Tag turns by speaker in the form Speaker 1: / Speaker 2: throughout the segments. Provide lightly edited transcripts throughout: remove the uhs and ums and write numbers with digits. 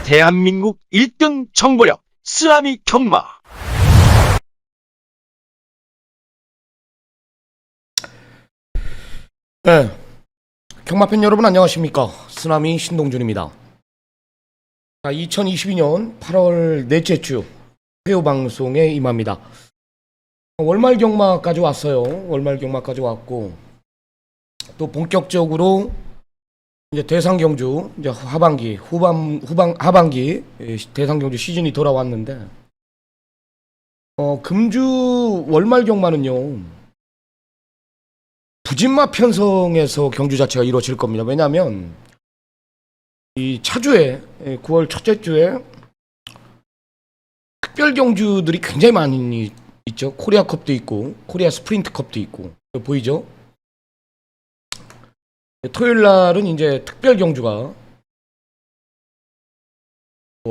Speaker 1: 대한민국 1등 정보력 쓰나미 경마.
Speaker 2: 네, 경마팬 여러분 안녕하십니까. 쓰나미 신동준입니다. 자, 2022년 8월 넷째 주 화요 방송에 임합니다. 월말 경마까지 왔어요. 월말 경마까지 왔고 또 본격적으로 이제 대상 경주 이제 하반기 하반기 대상 경주 시즌이 돌아왔는데 금주 월말 경마는요 부진마 편성에서 경주 자체가 이루어질 겁니다. 왜냐하면 이 차주에 9월 첫째 주에 특별 경주들이 굉장히 많이 있죠. 코리아컵도 있고 코리아 스프린트컵도 있고 보이죠? 토요일 날은 이제 특별 경주가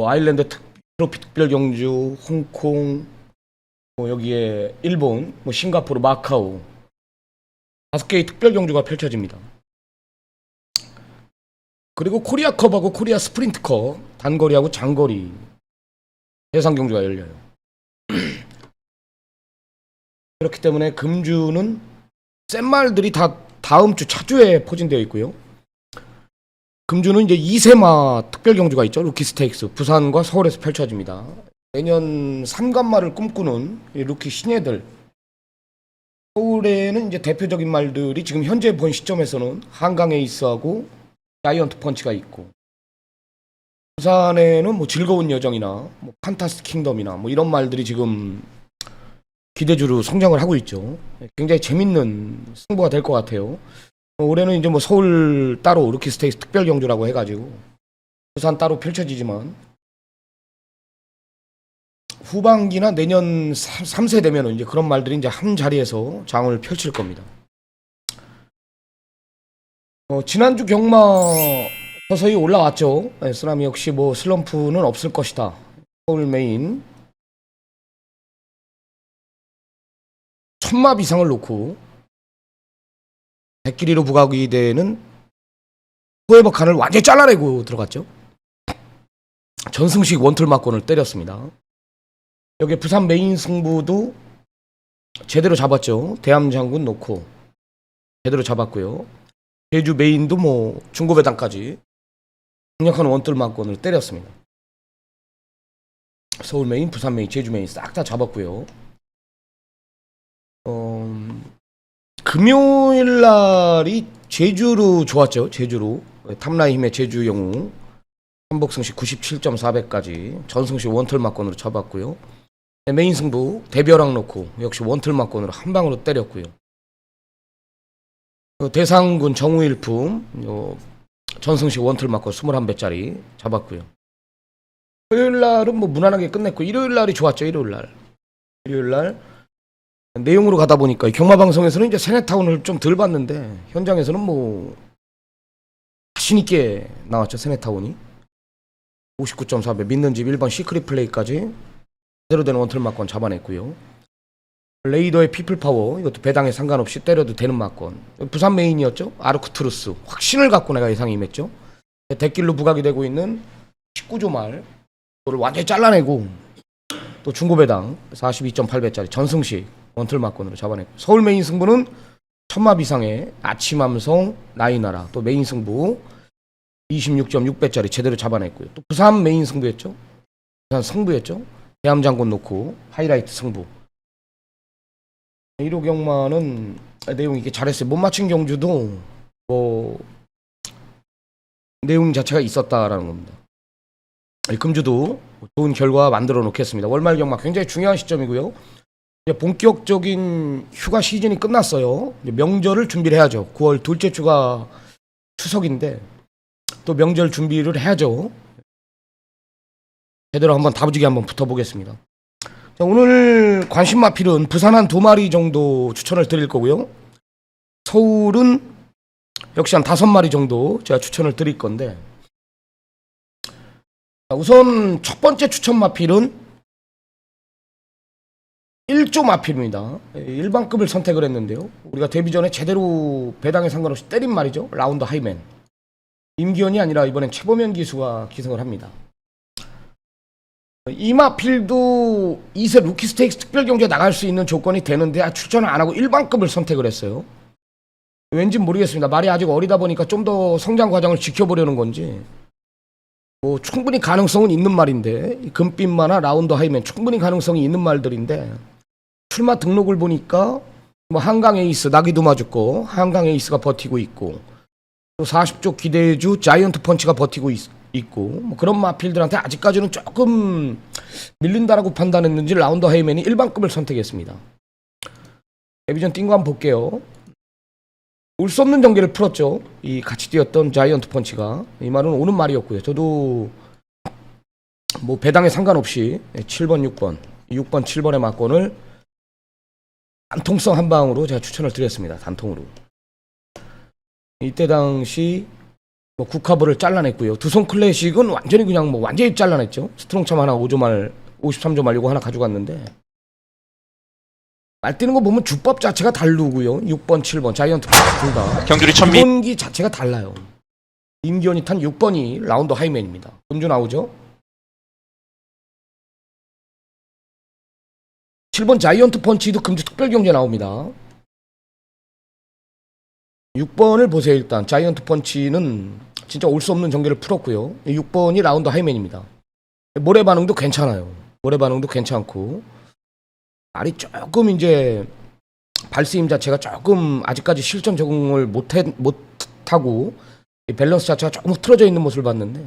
Speaker 2: 아일랜드 트로피 특별 경주, 홍콩, 여기에 일본, 싱가포르, 마카오 5개의 특별 경주가 펼쳐집니다. 그리고 코리아컵하고 코리아 스프린트컵 단거리하고 장거리 대상 경주가 열려요. 그렇기 때문에 금주는 센 말들이 다 다음 주 차주에 포진되어 있고요. 금주는 이제 2세마 특별 경주가 있죠. 루키 스테이크스 부산과 서울에서 펼쳐집니다. 내년 3관마를 꿈꾸는 루키 신예들. 서울에는 이제 대표적인 말들이 지금 현재 본 시점에서는 한강 에이스하고 자이언트 펀치가 있고, 부산에는 즐거운 여정이나 판타스틱 킹덤이나 이런 말들이 지금 기대주로 성장을 하고 있죠. 굉장히 재밌는 승부가 될 것 같아요. 올해는 이제 서울 따로 루키 스테이크스 특별 경주라고 해가지고 부산 따로 펼쳐지지만 후반기나 내년 3세 되면은 이제 그런 말들이 이제 한 자리에서 장을 펼칠 겁니다. 지난주 경마 서서히 올라왔죠. 쓰나미 역시 슬럼프는 없을 것이다. 서울 메인 1000마 이상을 놓고 100길이로 부각이 되는 포에버 칸을 완전히 잘라내고 들어갔죠. 전승식 원툴마권을 때렸습니다. 여기 부산 메인 승부도 제대로 잡았죠. 대함장군 놓고 제대로 잡았고요. 제주 메인도 중고배당까지 강력한 원툴마권을 때렸습니다. 서울 메인, 부산 메인, 제주 메인 싹 다 잡았고요. 금요일 날이 제주로 좋았죠. 제주로 탑라인 힘의 제주 영웅 한복승시 97.400까지 전승시 원툴마권으로 잡았고요. 메인 승부 대벼락 놓고 역시 원툴마권으로 한 방으로 때렸고요. 대상군 정우일품 전승시 원툴마권 21배짜리 잡았고요. 토요일 날은 무난하게 끝냈고 일요일 날이 좋았죠. 일요일 날 내용으로 가다 보니까 경마방송에서는 이제 세네타운을 좀 덜 봤는데 현장에서는 자신있게 나왔죠. 세네타운이 59.4배 믿는 집 1번 시크릿 플레이까지 제대로 된 원툴마권 잡아냈고요. 레이더의 피플파워 이것도 배당에 상관없이 때려도 되는 마권. 부산 메인이었죠. 아르쿠트루스 확신을 갖고 내가 예상에 임했죠. 대길로 부각이 되고 있는 19조 말 그거를 완전히 잘라내고 또 중고배당 42.8배짜리 전승식 원툴마권으로 잡아냈고, 서울 메인 승부는 1000마 이상의 아침함성 나이나라 또 메인 승부 26.6배짜리 제대로 잡아냈고요. 또 부산 메인 승부였죠. 부산 승부였죠. 대함장군 놓고 하이라이트 승부. 1호 경마는 내용이 이게 잘했어요. 못 맞힌 경주도 내용 자체가 있었다라는 겁니다. 금주도 좋은 결과 만들어 놓겠습니다. 월말 경마 굉장히 중요한 시점이고요. 이제 본격적인 휴가 시즌이 끝났어요. 이제 명절을 준비를 해야죠. 9월 둘째 주가 추석인데 또 명절 준비를 해야죠. 제대로 한번 다부지게 한번 붙어보겠습니다. 자, 오늘 관심 마필은 부산 한 2마리 정도 추천을 드릴 거고요. 서울은 역시 한 5마리 정도 제가 추천을 드릴 건데, 자, 우선 첫 번째 추천 마필은 1조 마필입니다. 일반급을 선택을 했는데요. 우리가 데뷔 전에 제대로 배당에 상관없이 때린 말이죠. 라운드 하이맨. 임기현이 아니라 이번엔 최범현 기수가 기승을 합니다. 이마필도 2세 루키 스테이크스 특별경주에 나갈 수 있는 조건이 되는데 추천을 안 하고 일반급을 선택을 했어요. 왠지 모르겠습니다. 말이 아직 어리다 보니까 좀 더 성장 과정을 지켜보려는 건지 뭐 충분히 가능성은 있는 말인데 이 금빛마나 라운드 하이맨 충분히 가능성이 있는 말들인데 출마 등록을 보니까 뭐 한강 에이스 나기도 맞았고 한강 에이스가 버티고 있고 또 40조 기대주 자이언트 펀치가 버티고 있고 뭐 그런 마필들한테 아직까지는 조금 밀린다라고 판단했는지 라운드 하이맨이 일반급을 선택했습니다. 데뷔전 뛴 거 한번 볼게요. 올 수 없는 전개를 풀었죠. 이 같이 뛰었던 자이언트 펀치가. 이 말은 오는 말이었고요. 저도 뭐 배당에 상관없이 7번, 6번, 6번, 7번의 막권을 단통성 한 방으로 제가 추천을 드렸습니다. 단통으로. 이때 당시 뭐 국카브를 잘라냈고요. 두손 클래식은 완전히 그냥 뭐 완전히 잘라냈죠. 스트롱참 하나 5조 말, 53조 말 요거 하나 가져갔는데 말 뛰는 거 보면 주법 자체가 다르고요. 6번, 7번 자이언트 둘 다
Speaker 3: 경주리 천미
Speaker 2: 기본기 자체가 달라요. 임기현이 탄 6번이 라운드 하이맨입니다. 금주 나오죠. 7번 자이언트 펀치도 금주 특별경주에 나옵니다. 6번을 보세요. 일단 자이언트 펀치는 진짜 올 수 없는 전개를 풀었고요. 6번이 라운드 하이맨입니다. 모래 반응도 괜찮아요. 모래 반응도 괜찮고 말이 조금 이제 발스임 자체가 조금 아직까지 실전 적응을 못하고 밸런스 자체가 조금 흐트러져 있는 모습을 봤는데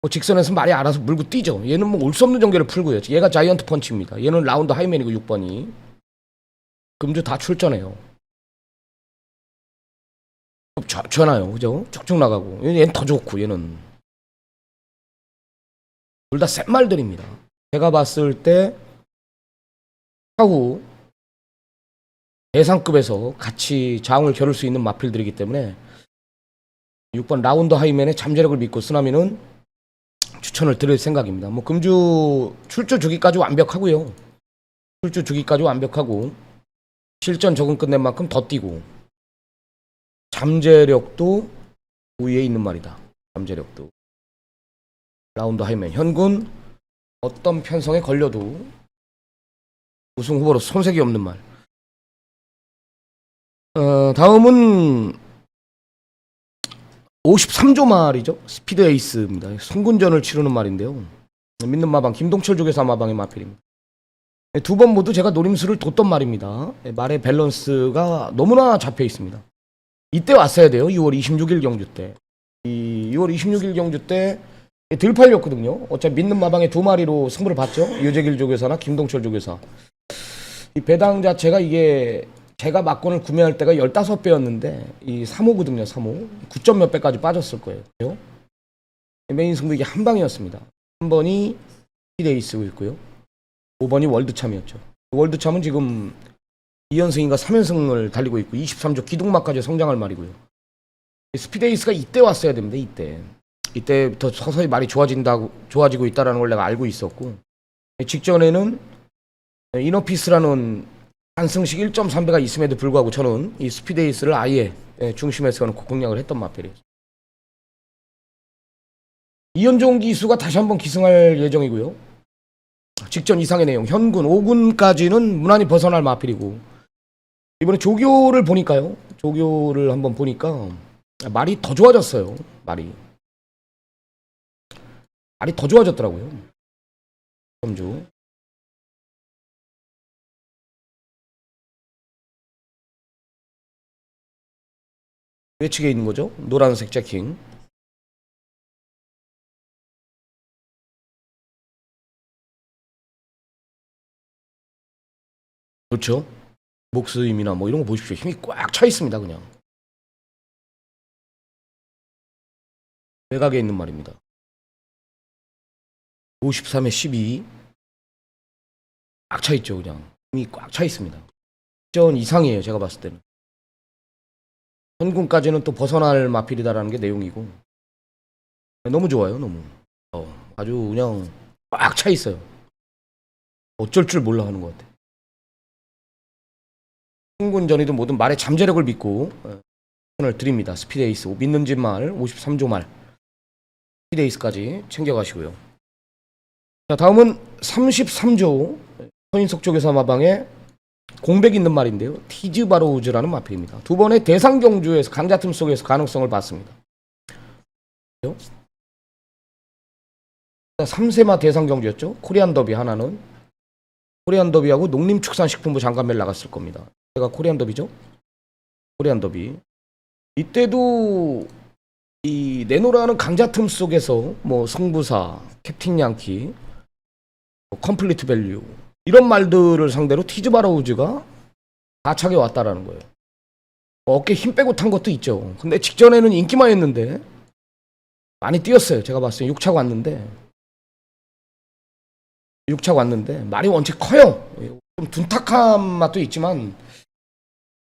Speaker 2: 뭐 직선에서 말이 알아서 물고 뛰죠. 얘는 뭐 올 수 없는 전개를 풀고요. 얘가 자이언트 펀치입니다. 얘는 라운드 하이맨이고 6번이 금주 다 출전해요. 좋잖아요. 그죠? 쭉쭉 나가고 얘는 더 좋고 얘는 둘 다 센 말들입니다. 제가 봤을 때 차후 대상급에서 같이 장을 겨룰 수 있는 마필들이기 때문에 6번 라운드 하이맨의 잠재력을 믿고 쓰나미는 추천을 드릴 생각입니다. 뭐 금주 출주 주기까지 완벽하고요. 출주 주기까지 완벽하고 실전 적응 끝낸 만큼 더 뛰고 잠재력도 우위에 있는 말이다. 잠재력도 라운드 하이맨 현군 어떤 편성에 걸려도 우승 후보로 손색이 없는 말. 다음은 53조 말이죠. 스피드 에이스입니다. 송군전을 치르는 말인데요. 믿는 마방 김동철 조교사 마방의 마필입니다. 두 번 모두 제가 노림수를 뒀던 말입니다. 말의 밸런스가 너무나 잡혀 있습니다. 이때 왔어야 돼요. 6월 26일 경주 때. 이 6월 26일 경주 때 덜 팔렸거든요. 어차피 믿는 마방의 두 마리로 승부를 봤죠. 유재길 조교사나 김동철 조교사. 이 배당 자체가 이게 제가 막권을 구매할 때가 15배였는데 이 3호거든요. 3호. 9점 몇 배까지 빠졌을 거예요. 메인 승부 이게 한 방이었습니다. 한 번이 히데이스고있고요. 5번이 월드참이었죠. 월드참은 지금 2연승인가 3연승을 달리고 있고 23조 기둥막까지 성장할 말이고요. 스피데이스가 이때 왔어야 됩니다. 이때부터 서서히 말이 좋아지고 있다는 걸 내가 알고 있었고 직전에는 이너피스라는 한승식 1.3배가 있음에도 불구하고 저는 이 스피데이스를 아예 중심에서 공략을 했던 마필이에요. 이현종 기수가 다시 한번 기승할 예정이고요. 직전 이상의 내용 현군 5군까지는 무난히 벗어날 마필이고 이번에 조교를 보니까요. 조교를 한번 보니까 말이 더 좋아졌어요. 말이 더 좋아졌더라고요. 점주 외측에 있는 거죠. 노란색 재킹. 그렇죠. 목스임이나 뭐 이런 거 보십시오. 힘이 꽉 차 있습니다. 그냥 외곽에 있는 말입니다. 53에 12 꽉 차 있죠. 그냥 힘이 꽉 차 있습니다. 전 이상이에요. 제가 봤을 때는 현군까지는 또 벗어날 마필이다라는 게 내용이고 너무 좋아요. 너무 아주 그냥 꽉 차 있어요. 어쩔 줄 몰라 하는 것 같아요. 현군전이든 뭐든 말의 잠재력을 믿고 추천을 드립니다. 스피드에이스 믿는지 말 53조 말 스피드에이스까지 챙겨가시고요. 자, 다음은 33조 서인석 쪽에서 마방에 공백 있는 말인데요. 티즈바로우즈라는 마필입니다. 두 번의 대상경주에서 강자틈 속에서 가능성을 봤습니다. 3세마 대상경주였죠. 코리안 더비 하나는 코리안 더비하고 농림축산식품부 장관매를 나갔을 겁니다. 제가 코리안 더비죠. 코리안 더비 이때도 이 내노라는 강자틈 속에서 뭐 승부사, 캡틴 양키, 컴플리트 밸류 이런 말들을 상대로 티즈바로우즈가 가차게 왔다라는 거예요. 어깨 힘 빼고 탄 것도 있죠. 근데 직전에는 인기만 했는데 많이 뛰었어요. 제가 봤을 때 6차가 왔는데 말이 원체 커요. 좀 둔탁한 맛도 있지만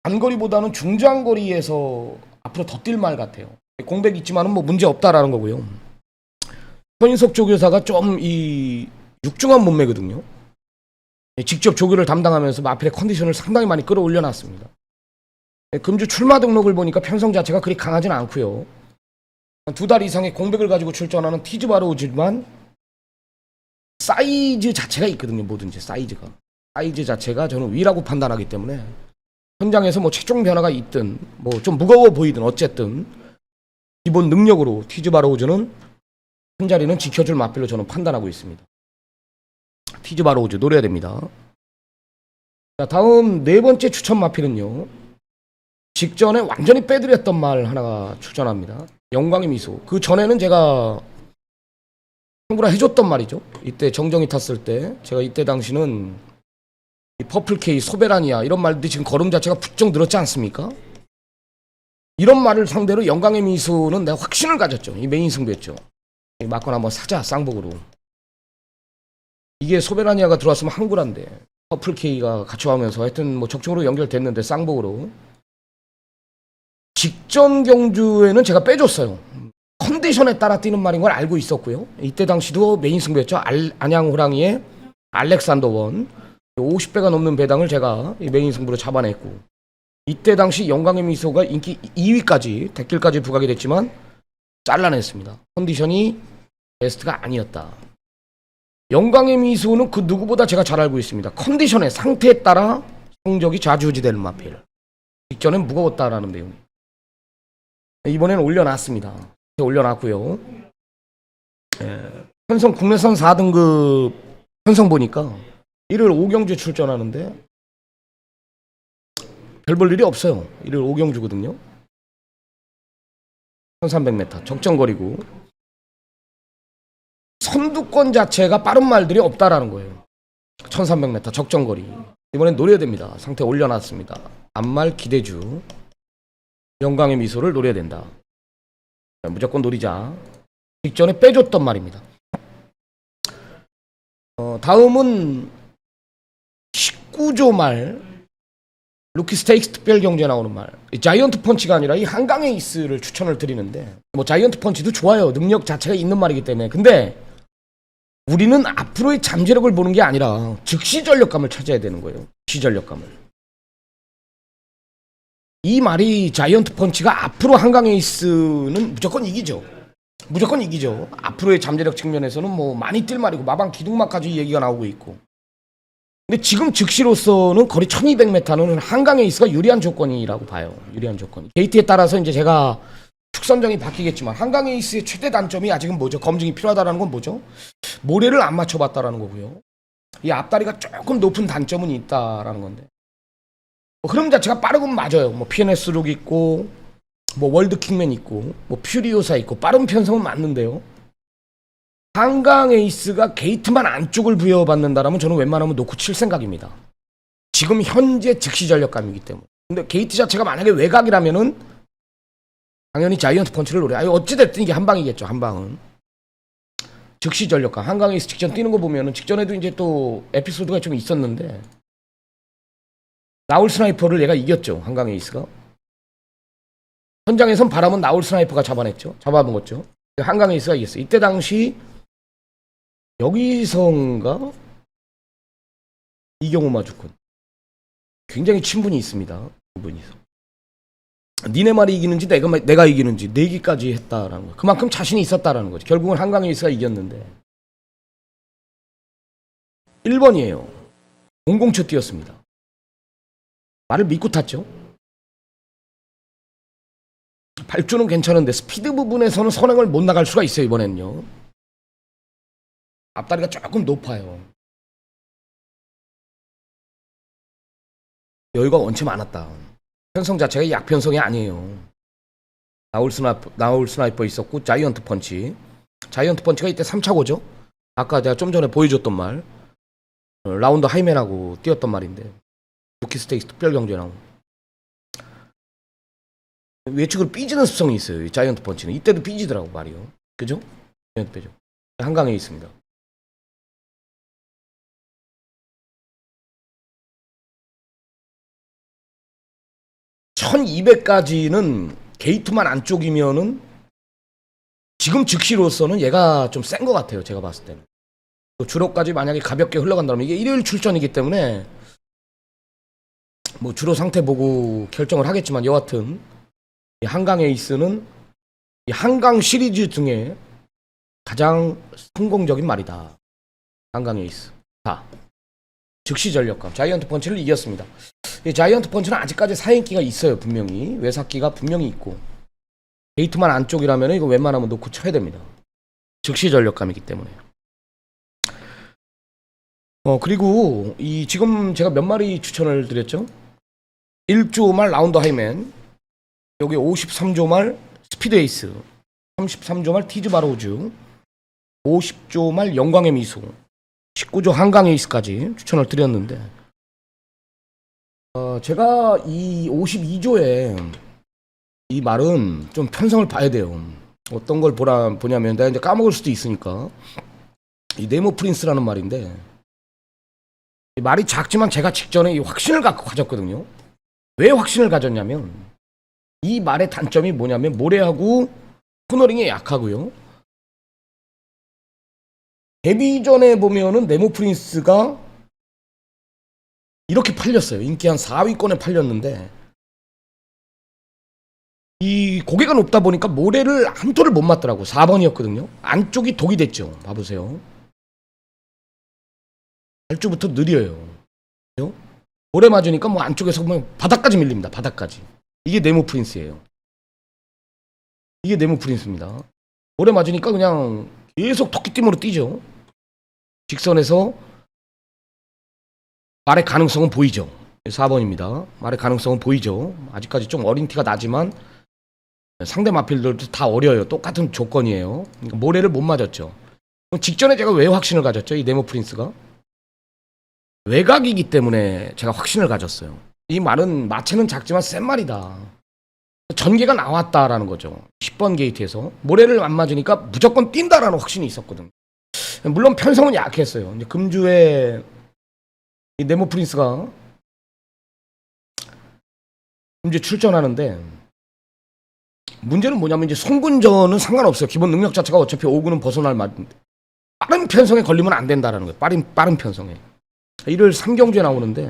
Speaker 2: 단거리보다는 중장거리에서 앞으로 더 뛸 말 같아요. 공백 있지만은 뭐 문제 없다라는 거고요. 서인석 조교사가 좀 이 육중한 몸매거든요. 직접 조교를 담당하면서 마필의 컨디션을 상당히 많이 끌어올려 놨습니다. 금주 출마 등록을 보니까 편성 자체가 그리 강하진 않고요. 2달 이상의 공백을 가지고 출전하는 티즈바로우즈지만 사이즈 자체가 있거든요. 뭐든지 사이즈 자체가 저는 위라고 판단하기 때문에 현장에서 뭐 체중 변화가 있든 뭐 좀 무거워 보이든 어쨌든 기본 능력으로 티즈바로우즈는 한 자리는 지켜줄 마필로 저는 판단하고 있습니다. 티즈바로우즈 노려야 됩니다. 자, 다음 네 번째 추천 마필은요. 직전에 완전히 빼드렸던 말 하나가 추천합니다. 영광의 미소. 그 전에는 제가 청구라 해줬던 말이죠. 이때 정정이 탔을 때 제가 이때 당시는 이 퍼플케이, 소베라니아 이런 말들이 지금 걸음 자체가 부쩍 늘었지 않습니까? 이런 말을 상대로 영광의 미소는 내가 확신을 가졌죠. 이 메인 승부였죠. 맞건 한번 사자 쌍복으로. 이게 소베라니아가 들어왔으면 항구란데 퍼플케이가 같이 와면서 하여튼 뭐 적중으로 연결됐는데 쌍복으로 직전 경주에는 제가 빼줬어요. 컨디션에 따라 뛰는 말인 걸 알고 있었고요. 이때 당시도 메인 승부였죠. 안양 호랑이의 알렉산더 원 50배가 넘는 배당을 제가 메인 승부로 잡아냈고 이때 당시 영광의 미소가 인기 2위까지 댓글까지 부각이 됐지만 잘라냈습니다. 컨디션이 베스트가 아니었다. 영광의 미소는 그 누구보다 제가 잘 알고 있습니다. 컨디션의 상태에 따라 성적이 좌지우지되는 마필. 직전엔 무거웠다라는 내용. 이번에는 올려놨습니다. 올려놨고요. 편성 국내선 4등급 편성 보니까 1월 5경주 출전하는데 별 볼 일이 없어요. 1월 5경주거든요. 1300m 적정거리고 선두권 자체가 빠른 말들이 없다라는 거예요. 1300m 적정거리. 이번엔 노려야 됩니다. 상태 올려놨습니다. 앞말 기대주 영광의 미소를 노려야 된다. 무조건 노리자. 직전에 빼줬던 말입니다. 다음은 19조 말 루키 스테이크스 특별 경주에 나오는 말. 자이언트 펀치가 아니라 이 한강 에이스를 추천을 드리는데 뭐 자이언트 펀치도 좋아요. 능력 자체가 있는 말이기 때문에. 근데 우리는 앞으로의 잠재력을 보는 게 아니라 즉시 전력감을 찾아야 되는 거예요. 즉시 전력감을. 이 말이 자이언트 펀치가 앞으로 한강 에이스는 무조건 이기죠. 무조건 이기죠. 앞으로의 잠재력 측면에서는 뭐 많이 뛸 말이고 마방 기둥막까지 얘기가 나오고 있고. 근데 지금 즉시로서는 거리 1200m는 한강 에이스가 유리한 조건이라고 봐요. 유리한 조건. 게이트에 따라서 이제 제가 축선정이 바뀌겠지만 한강 에이스의 최대 단점이 아직은 뭐죠? 검증이 필요하다는 건 뭐죠? 모래를 안 맞춰봤다라는 거고요. 이 앞다리가 조금 높은 단점은 있다라는 건데. 흐름 자체가 빠르건 맞아요. 뭐 PNS 룩 있고 뭐 월드킹맨 있고 뭐 퓨리오사 있고 빠른 편성은 맞는데요. 한강 에이스가 게이트만 안쪽을 부여받는다라면 저는 웬만하면 놓고 칠 생각입니다. 지금 현재 즉시 전력감이기 때문에. 근데 게이트 자체가 만약에 외곽이라면은 당연히 자이언트 펀치를 노려. 어찌됐든 이게 한 방이겠죠. 한 방은. 즉시 전력감. 한강 에이스 직전 뛰는 거 보면은 직전에도 이제 또 에피소드가 좀 있었는데 나올 스나이퍼를 얘가 이겼죠. 한강 에이스가. 현장에선 바람은 나올 스나이퍼가 잡아먹었죠. 한강 에이스가 이겼어요. 이때 당시 여기선가 이경호 마주군 굉장히 친분이 있습니다. 분이서 니네 말이 이기는지 내가 이기는지 내기까지 했다라는 거. 그만큼 자신이 있었다라는 거죠. 결국은 한강 에이스가 이겼는데 1번이에요. 007 뛰었습니다. 말을 믿고 탔죠. 발주는 괜찮은데 스피드 부분에서는 선행을 못 나갈 수가 있어요. 이번엔요. 앞다리가 조금 높아요. 여유가 원체 많았다. 편성 자체가 약편성이 아니에요. 나울 스나이퍼 있었고 자이언트 펀치. 자이언트 펀치가 이때 3차고죠. 아까 제가 좀 전에 보여줬던 말. 라운드 하이맨하고 뛰었던 말인데. 루키 스테이스 특별경주에 나온. 외측으로 삐지는 습성이 있어요. 이 자이언트 펀치는. 이때도 삐지더라고 말이요. 그죠? 자이언트 빼죠. 한강에 있습니다. (1200까지는) 게이트만 안쪽이면은 지금 즉시로서는 얘가 좀 센 것 같아요. 제가 봤을 때는. 주로까지 만약에 가볍게 흘러간다면 이게 일요일 출전이기 때문에 뭐 주로 상태 보고 결정을 하겠지만 여하튼 이 한강 에이스는 이 한강 시리즈 중에 가장 성공적인 말이다. 한강 에이스. 자, 즉시 전력감. 자이언트 펀치를 이겼습니다. 이 자이언트 펀치는 아직까지 사인기가 있어요. 분명히. 외삭기가 분명히 있고. 게이트만 안쪽이라면 이거 웬만하면 놓고 쳐야 됩니다. 즉시 전력감이기 때문에. 그리고 이 지금 제가 몇 마리 추천을 드렸죠? 1조 말 라운드 하이맨, 여기 53조 말 스피드 에이스, 33조 말 티즈 바로우즈, 50조 말 영광의 미소, 19조 한강 에이스까지 추천을 드렸는데 제가 이 52조에 이 말은 좀 편성을 봐야 돼요. 어떤 걸 보냐면 내가 이제 까먹을 수도 있으니까 이 네모 프린스라는 말인데 이 말이 작지만 제가 직전에 이 확신을 갖고 가졌거든요. 왜 확신을 가졌냐면 이 말의 단점이 뭐냐면 모래하고 코너링에 약하고요. 데뷔 전에 보면은 네모 프린스가 이렇게 팔렸어요. 인기 한 4위권에 팔렸는데 이 고개가 높다 보니까 모래를 한 토를 못 맞더라고. 4번이었거든요. 안쪽이 독이 됐죠. 봐보세요. 발주부터 느려요. 그죠? 모래 맞으니까 뭐 안쪽에서 뭐 바닥까지 밀립니다. 바닥까지. 이게 네모 프린스예요. 이게 네모 프린스입니다. 모래 맞으니까 그냥 계속 토끼띠으로 뛰죠. 직선에서 말의 가능성은 보이죠. 4번입니다. 말의 가능성은 보이죠. 아직까지 좀 어린 티가 나지만 상대 마필들도 다 어려요. 똑같은 조건이에요. 그러니까 모래를 못 맞았죠. 직전에 제가 왜 확신을 가졌죠? 이 네모 프린스가 외곽이기 때문에 제가 확신을 가졌어요. 이 말은 마체는 작지만 센 말이다. 전개가 나왔다라는 거죠. 10번 게이트에서 모래를 안 맞으니까 무조건 뛴다라는 확신이 있었거든. 물론 편성은 약했어요. 이제 금주에 이 네모 프린스가 금주에 출전하는데 문제는 뭐냐면 이제 송군전은 상관없어요. 기본 능력 자체가 어차피 5군은 벗어날 말인데 빠른 편성에 걸리면 안 된다라는 거예요. 빠른 편성에. 1월 3경주에 나오는데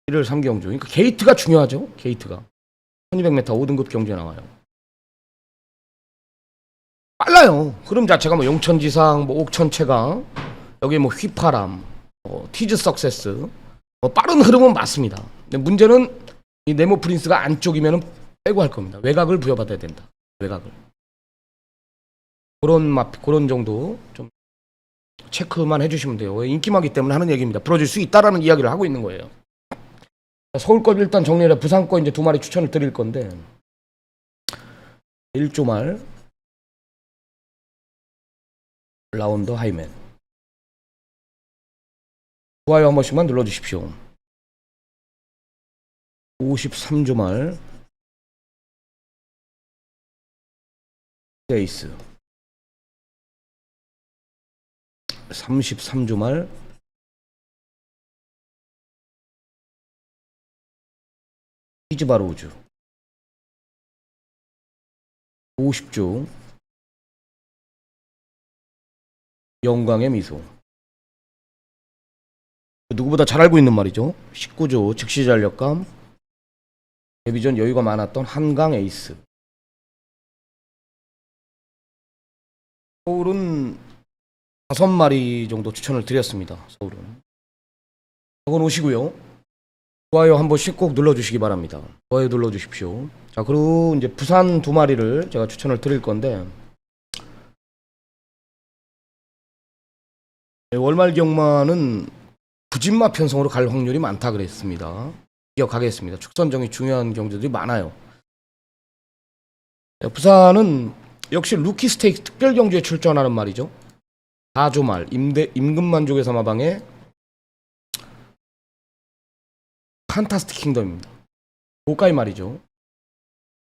Speaker 2: 1월 3경주. 그러니까 게이트가 중요하죠. 게이트가 1200m 5등급 경주에 나와요. 빨라요. 흐름 자체가 뭐 용천지상, 뭐 옥천체가 여기 뭐 휘파람, 티즈 석세스 빠른 흐름은 맞습니다. 근데 문제는 이 네모 프린스가 안쪽이면은 빼고 할 겁니다. 외곽을 부여받아야 된다. 외곽을. 그런 정도 좀 체크만 해주시면 돼요. 인기마기 때문에 하는 얘기입니다. 부러질 수 있다라는 이야기를 하고 있는 거예요. 서울 거 일단 정리해라. 부산 거 이제 2마리 추천을 드릴 건데 1조 말 라운드 하이맨. 좋아요 한 번씩만 눌러주십시오. 53조 말 에이스. 33조 말 히즈바로우즈. 50조 영광의 미소. 누구보다 잘 알고 있는 말이죠. 19조 즉시 전력감. 데뷔 전 여유가 많았던 한강 에이스. 서울은 5마리 정도 추천을 드렸습니다. 서울은. 적어 놓으시고요. 좋아요 한 번씩 꼭 눌러주시기 바랍니다. 좋아요 눌러주십시오. 자, 그리고 이제 부산 2마리를 제가 추천을 드릴 건데, 월말 경마는 부진마 편성으로 갈 확률이 많다 그랬습니다. 기억하겠습니다. 축선정이 중요한 경주들이 많아요. 부산은 역시 루키 스테이크 특별 경주에 출전하는 말이죠. 4조 말 임금만족의 사마방의 판타스틱 킹덤입니다. 고가의 말이죠.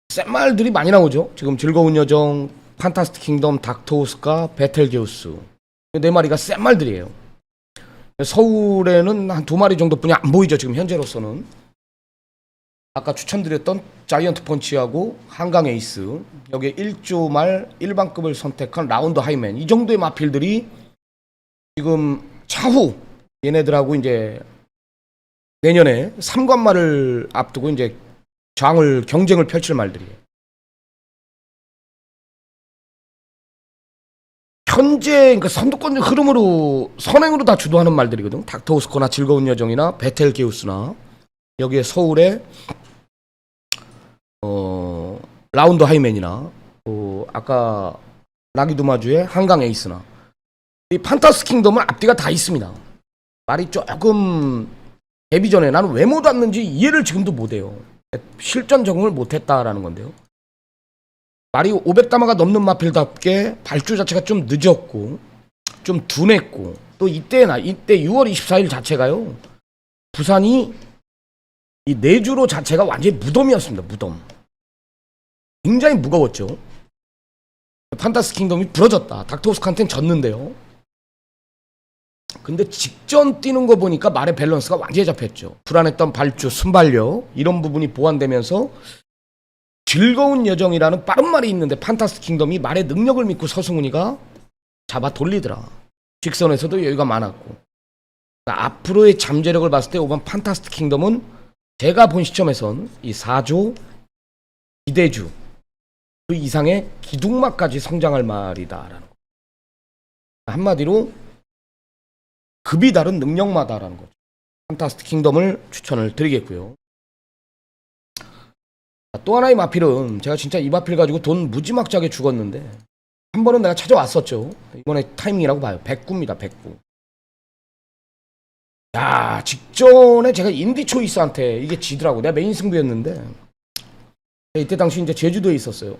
Speaker 2: 센 말들이 많이 나오죠. 지금 즐거운 여정, 판타스틱 킹덤, 닥터오스카, 베텔게우스, 4마리가 센 말들이에요. 서울에는 한 2마리 정도뿐이 안 보이죠. 지금 현재로서는. 아까 추천드렸던 자이언트 펀치하고 한강 에이스, 여기에 1조 말 1반급을 선택한 라운드 하이맨, 이 정도의 마필들이 지금 차후 얘네들하고 이제 내년에 3관말을 앞두고 이제 경쟁을 펼칠 말들이에요. 현재 그러니까 선두권 흐름으로 선행으로 다 주도하는 말들이거든. 닥터오스코나 즐거운 여정이나 베텔게우스나, 여기에 서울의 라운드 하이맨이나, 아까 라기두마주의 한강 에이스나, 이 판타스 킹덤은 앞뒤가 다 있습니다. 말이 조금 데뷔 전에 나는 왜 못 왔는지 이해를 지금도 못해요. 실전 적응을 못했다라는 건데요. 말이 500다마가 넘는 마필답게 발주 자체가 좀 늦었고 좀 둔했고, 또 이때 6월 24일 자체가요, 부산이 이 내주로 자체가 완전히 무덤이었습니다. 무덤. 굉장히 무거웠죠. 판타스 킹덤이 부러졌다. 닥터오스카한테는 졌는데요. 근데 직전 뛰는 거 보니까 말의 밸런스가 완전히 잡혔죠. 불안했던 발주, 순발력 이런 부분이 보완되면서 즐거운 여정이라는 빠른 말이 있는데, 판타스 킹덤이 말의 능력을 믿고 서승훈이가 잡아 돌리더라. 직선에서도 여유가 많았고. 그러니까 앞으로의 잠재력을 봤을 때 이번 판타스 킹덤은 제가 본 시점에선 이 4조 기대주 그 이상의 기둥막까지 성장할 말이다라는 거. 한마디로 급이 다른 능력마다라는 거죠. 판타스틱 킹덤을 추천을 드리겠고요. 또 하나의 마필은, 제가 진짜 이 마필 가지고 돈 무지막지하게 죽었는데 한 번은 내가 찾아왔었죠. 이번에 타이밍이라고 봐요. 백구입니다. 백구. 야, 직전에 제가 인디초이스한테 이게 지더라고. 내가 메인 승부였는데 이때 당시 이제 제주도에 있었어요.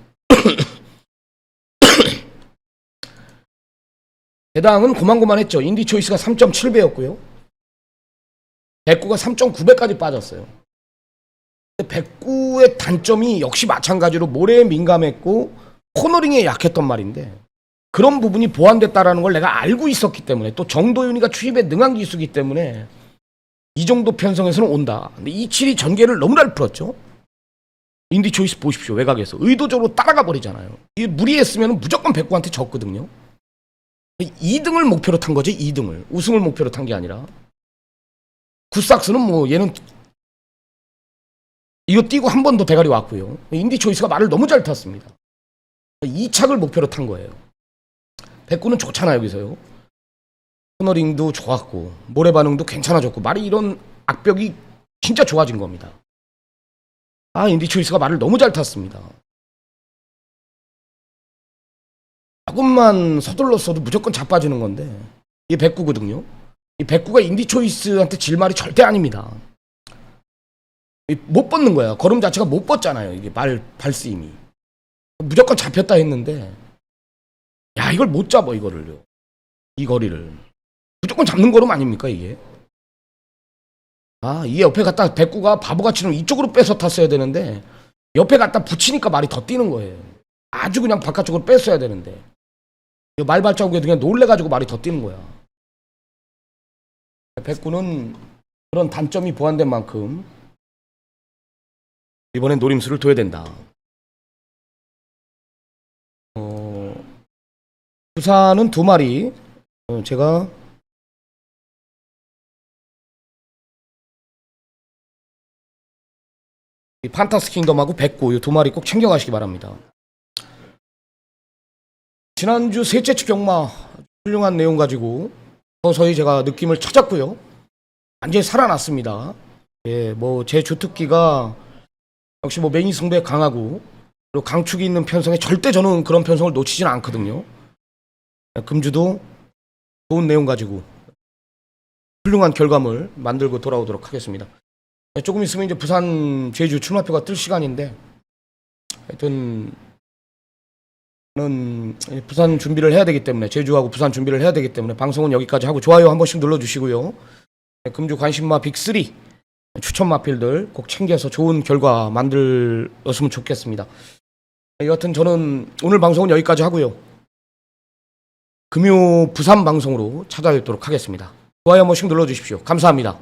Speaker 2: 대당은 고만고만했죠. 인디초이스가 3.7배였고요. 백구가 3.9배까지 빠졌어요. 백구의 단점이 역시 마찬가지로 모래에 민감했고 코너링에 약했던 말인데, 그런 부분이 보완됐다라는 걸 내가 알고 있었기 때문에, 또 정도윤이가 추입에 능한 기수기 때문에 이 정도 편성에서는 온다. 근데 이 7이 전개를 너무 잘 풀었죠. 인디초이스 보십시오. 외곽에서 의도적으로 따라가 버리잖아요. 이 무리했으면 무조건 백구한테 졌거든요. 2등을 목표로 탄 거지. 2등을 우승을 목표로 탄 게 아니라. 굿삭스는 뭐 얘는 이거 뛰고 한 번 더 대가리 왔고요. 인디초이스가 말을 너무 잘 탔습니다. 2착을 목표로 탄 거예요. 백구는 좋잖아요. 여기서요. 코너링도 좋았고 모래 반응도 괜찮아졌고, 말이 이런 악벽이 진짜 좋아진 겁니다. 아, 인디초이스가 말을 너무 잘 탔습니다. 조금만 서둘렀어도 무조건 자빠지는 건데, 이게 백구거든요. 이 백구가 인디초이스한테 질 말이 절대 아닙니다. 못 뻗는 거야. 걸음 자체가 못 뻗잖아요. 이게 발스임이. 무조건 잡혔다 했는데, 야, 이걸 못 잡아, 이거를요. 이 거리를. 무조건 잡는 걸음 아닙니까, 이게? 아, 이 옆에 갖다 백구가 바보같이는 이쪽으로 빼서 탔어야 되는데, 옆에 갖다 붙이니까 말이 더 뛰는 거예요. 아주 그냥 바깥쪽으로 뺐어야 되는데, 말 발자국에 그냥 놀래가지고 말이 더 뛰는 거야. 백구는 그런 단점이 보완된 만큼 이번엔 노림수를 둬야 된다. 부산은 2마리, 제가 이 판타스 킹덤하고 백구 이 2마리 꼭 챙겨가시기 바랍니다. 지난주 셋째 주 경마 훌륭한 내용 가지고 서서히 제가 느낌을 찾았고요. 완전히 살아났습니다. 예, 뭐 제 주특기가 역시 뭐 메인 승부에 강하고 그리고 강축이 있는 편성에 절대 저는 그런 편성을 놓치지는 않거든요. 금주도 좋은 내용 가지고 훌륭한 결과물 만들고 돌아오도록 하겠습니다. 조금 있으면 이제 부산 제주 출마표가 뜰 시간인데 하여튼 저는 부산 준비를 해야 되기 때문에 제주하고 부산 준비를 해야 되기 때문에 방송은 여기까지 하고 좋아요 한 번씩 눌러주시고요. 금주 관심마 빅3 추천 마필들 꼭 챙겨서 좋은 결과 만들었으면 좋겠습니다. 여하튼 저는 오늘 방송은 여기까지 하고요. 금요 부산 방송으로 찾아뵙도록 하겠습니다. 좋아요 한 번씩 눌러주십시오. 감사합니다.